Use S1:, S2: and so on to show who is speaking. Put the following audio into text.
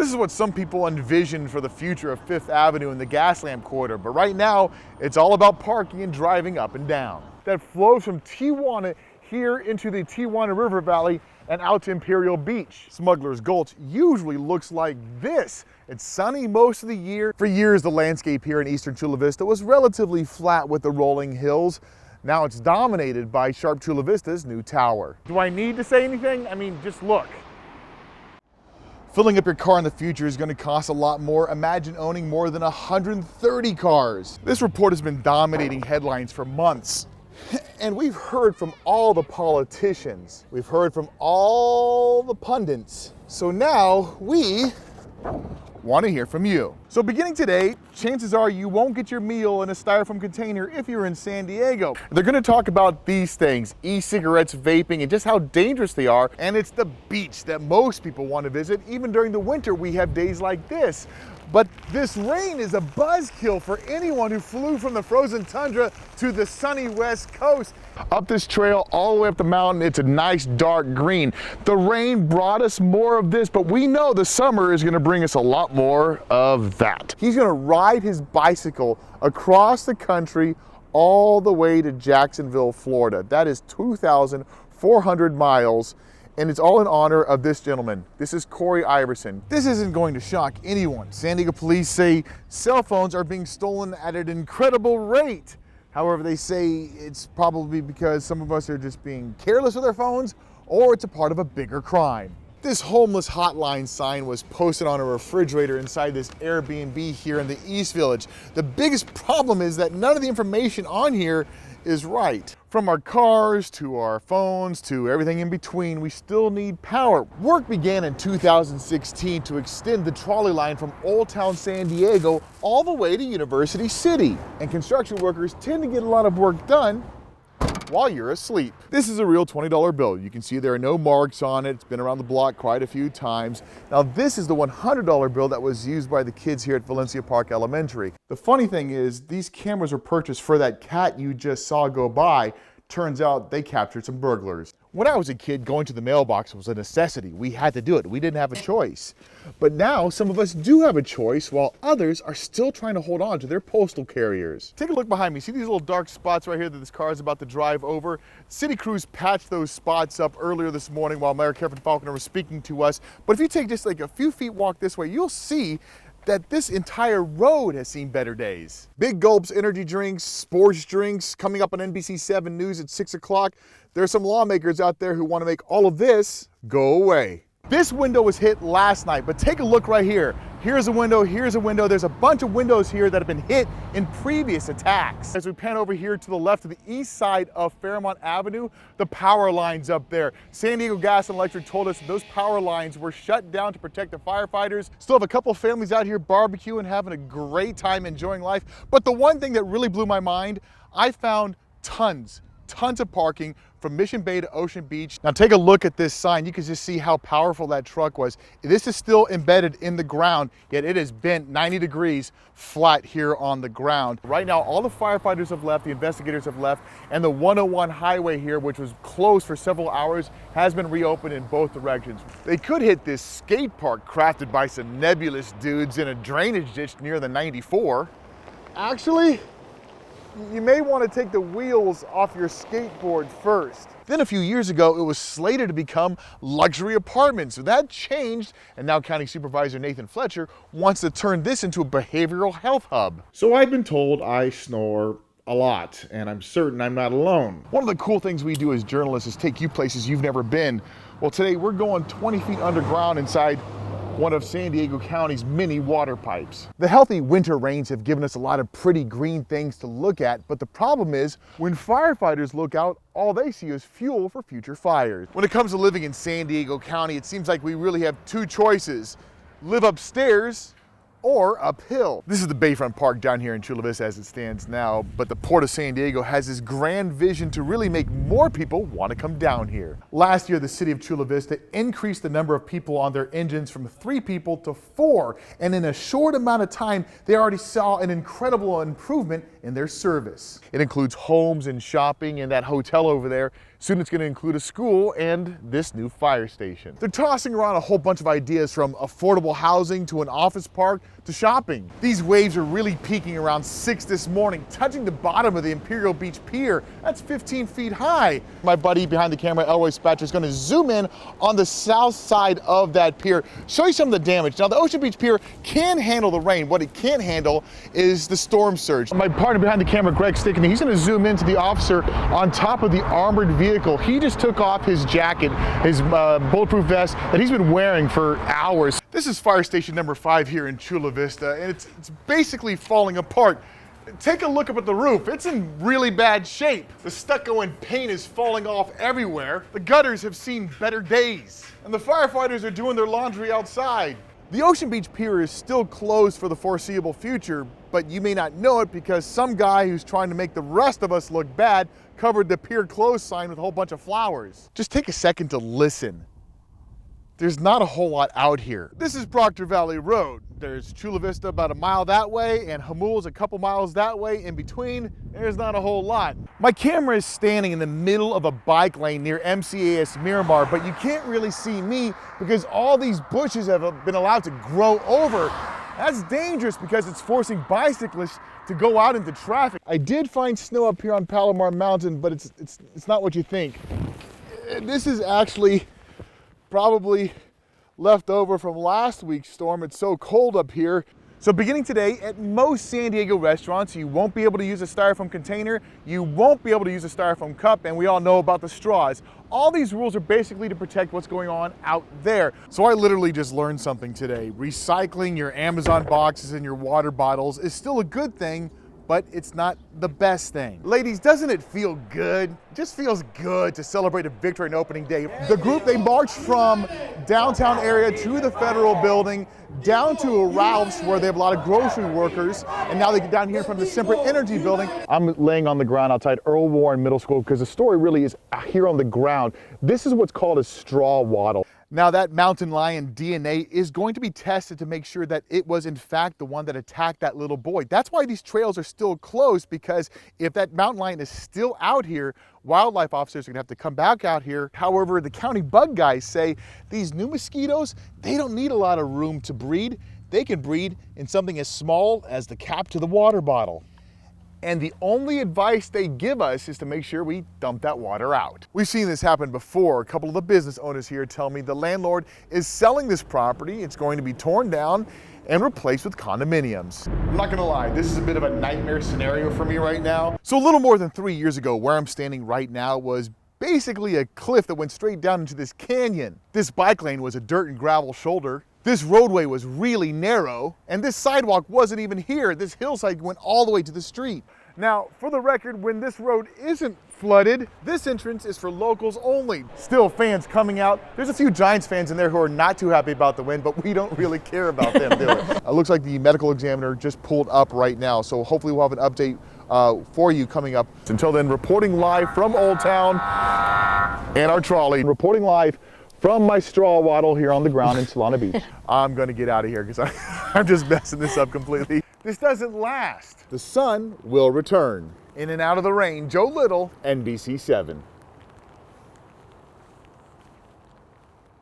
S1: This is what some people envision for the future of Fifth Avenue and the Gaslamp Corridor, but right now, it's all about parking and driving up and down. That flows from Tijuana here into the Tijuana River Valley and out to Imperial Beach. Smuggler's Gulch usually looks like this. It's sunny most of the year. For years, the landscape here in eastern Chula Vista was relatively flat with the rolling hills. Now it's dominated by Sharp Chula Vista's new tower. Do I need to say anything? I mean, just look. Filling up your car in the future is going to cost a lot more. Imagine owning more than 130 cars. This report has been dominating headlines for months. And we've heard from all the politicians. We've heard from all the pundits. So now we want to hear from you. So beginning today, chances are you won't get your meal in a styrofoam container if you're in San Diego. They're going to talk about these things, e-cigarettes, vaping, and just how dangerous they are. And it's the beach that most people want to visit. Even during the winter, we have days like this. But this rain is a buzzkill for anyone who flew from the frozen tundra to the sunny west coast. Up this trail all the way up the mountain, it's a nice dark green. The rain brought us more of this, but we know the summer is going to bring us a lot more of that. He's going to ride his bicycle across the country all the way to Jacksonville, Florida. That is 2,400 miles. And it's all in honor of this gentleman. This is Corey Iverson. This isn't going to shock anyone. San Diego police say cell phones are being stolen at an incredible rate. However, they say it's probably because some of us are just being careless with our phones, or it's a part of a bigger crime. This homeless hotline sign was posted on a refrigerator inside this Airbnb here in the East Village. The biggest problem is that none of the information on here is right. From our cars to our phones to everything in between, we still need power. Work began in 2016 to extend the trolley line from Old Town San Diego all the way to University City. And construction workers tend to get a lot of work done while you're asleep. This is a real $20 bill. You can see there are no marks on it. It's been around the block quite a few times. Now this is the $100 bill that was used by the kids here at Valencia Park Elementary. The funny thing is these cameras were purchased for that cat you just saw go by. Turns out they captured some burglars. When I was a kid, going to the mailbox was a necessity. We had to do it. We didn't have a choice. But now some of us do have a choice while others are still trying to hold on to their postal carriers. Take a look behind me. See these little dark spots right here that this car is about to drive over? City crews patched those spots up earlier this morning while Mayor Kevin Faulconer was speaking to us. But if you take just like a few feet walk this way, you'll see that this entire road has seen better days. Big Gulp's energy drinks, sports drinks, coming up on NBC 7 News at 6 o'clock. There are some lawmakers out there who want to make all of this go away. This window was hit last night, but take a look right here. Here's a window, here's a window. There's a bunch of windows here that have been hit in previous attacks. As we pan over here to the left to the east side of Fairmont Avenue, the power lines up there. San Diego Gas and Electric told us those power lines were shut down to protect the firefighters. Still have a couple of families out here barbecuing, having a great time enjoying life. But the one thing that really blew my mind, I found tons of parking from Mission Bay to Ocean Beach. Now take a look at this sign. You can just see how powerful that truck was. This is still embedded in the ground, yet it is bent 90 degrees flat here on the ground. Right now, all the firefighters have left, the investigators have left, and the 101 highway here, which was closed for several hours, has been reopened in both directions. They could hit this skate park crafted by some nebulous dudes in a drainage ditch near the 94. Actually, you may want to take the wheels off your skateboard first. Then a few years ago, it was slated to become luxury apartments. So that changed, and now County Supervisor Nathan Fletcher wants to turn this into a behavioral health hub. So I've been told I snore a lot, and I'm certain I'm not alone. One of the cool things we do as journalists is take you places you've never been. Well, today we're going 20 feet underground inside one of San Diego County's many water pipes. The healthy winter rains have given us a lot of pretty green things to look at, but the problem is when firefighters look out, all they see is fuel for future fires. When it comes to living in San Diego County, it seems like we really have two choices: live upstairs or uphill. This is the Bayfront Park down here in Chula Vista as it stands now, but the Port of San Diego has this grand vision to really make more people want to come down here. Last year, the city of Chula Vista increased the number of people on their engines from 3 people to 4, and in a short amount of time, they already saw an incredible improvement in their service. It includes homes and shopping and that hotel over there. Soon it's going to include a school and this new fire station. They're tossing around a whole bunch of ideas from affordable housing to an office park to shopping. These waves are really peaking around 6 this morning, touching the bottom of the Imperial Beach Pier. That's 15 feet high. My buddy behind the camera, Elroy Spatcher, is going to zoom in on the south side of that pier, show you some of the damage. Now, the Ocean Beach Pier can handle the rain. What it can't handle is the storm surge. My partner behind the camera, Greg Stickney, he's going to zoom into the officer on top of the armored vehicle. He just took off his jacket, his bulletproof vest that he's been wearing for hours. This is fire station number 5 here in Chula Vista, and it's basically falling apart. Take a look up at the roof. It's in really bad shape. The stucco and paint is falling off everywhere. The gutters have seen better days, and the firefighters are doing their laundry outside. The Ocean Beach Pier is still closed for the foreseeable future, but you may not know it because some guy who's trying to make the rest of us look bad covered the pier closed sign with a whole bunch of flowers. Just take a second to listen. There's not a whole lot out here. This is Proctor Valley Road. There's Chula Vista about a mile that way, and Jamul's a couple miles that way. In between, there's not a whole lot. My camera is standing in the middle of a bike lane near MCAS Miramar, but you can't really see me because all these bushes have been allowed to grow over. That's dangerous because it's forcing bicyclists to go out into traffic. I did find snow up here on Palomar Mountain, but it's not what you think. This is actually probably left over from last week's storm. It's so cold up here. So beginning today, at most San Diego restaurants, you won't be able to use a styrofoam container, you won't be able to use a styrofoam cup, and we all know about the straws. All these rules are basically to protect what's going on out there. So I literally just learned something today. Recycling your Amazon boxes and your water bottles is still a good thing, but it's not the best thing. Ladies, doesn't it feel good? It just feels good to celebrate a victory on opening day. The group, they marched from downtown area to the federal building, down to a Ralph's where they have a lot of grocery workers, and now they get down here in front of the Semper Energy building. I'm laying on the ground outside Earl Warren Middle School because the story really is here on the ground. This is what's called a straw wattle. Now that mountain lion DNA is going to be tested to make sure that it was in fact the one that attacked that little boy. That's why these trails are still closed, because if that mountain lion is still out here, wildlife officers are gonna have to come back out here. However, the county bug guys say these new mosquitoes, they don't need a lot of room to breed. They can breed in something as small as the cap to the water bottle. And the only advice they give us is to make sure we dump that water out. We've seen this happen before. A couple of the business owners here tell me the landlord is selling this property. It's going to be torn down and replaced with condominiums. I'm not gonna lie, this is a bit of a nightmare scenario for me right now. So a little more than 3 years ago, where I'm standing right now was basically a cliff that went straight down into this canyon. This bike lane was a dirt and gravel shoulder. This roadway was really narrow, and this sidewalk wasn't even here. This hillside went all the way to the street. Now, for the record, when this road isn't flooded, this entrance is for locals only. Still, fans coming out. There's a few Giants fans in there who are not too happy about the win, but we don't really care about them, do we? It looks like the medical examiner just pulled up right now, so hopefully we'll have an update for you coming up. Until then, reporting live from Old Town and our trolley. Reporting live from my straw wattle here on the ground in Solana Beach. I'm gonna get out of here because I'm just messing this up completely. This doesn't last. The sun will return. In and out of the rain, Joe Little, NBC7.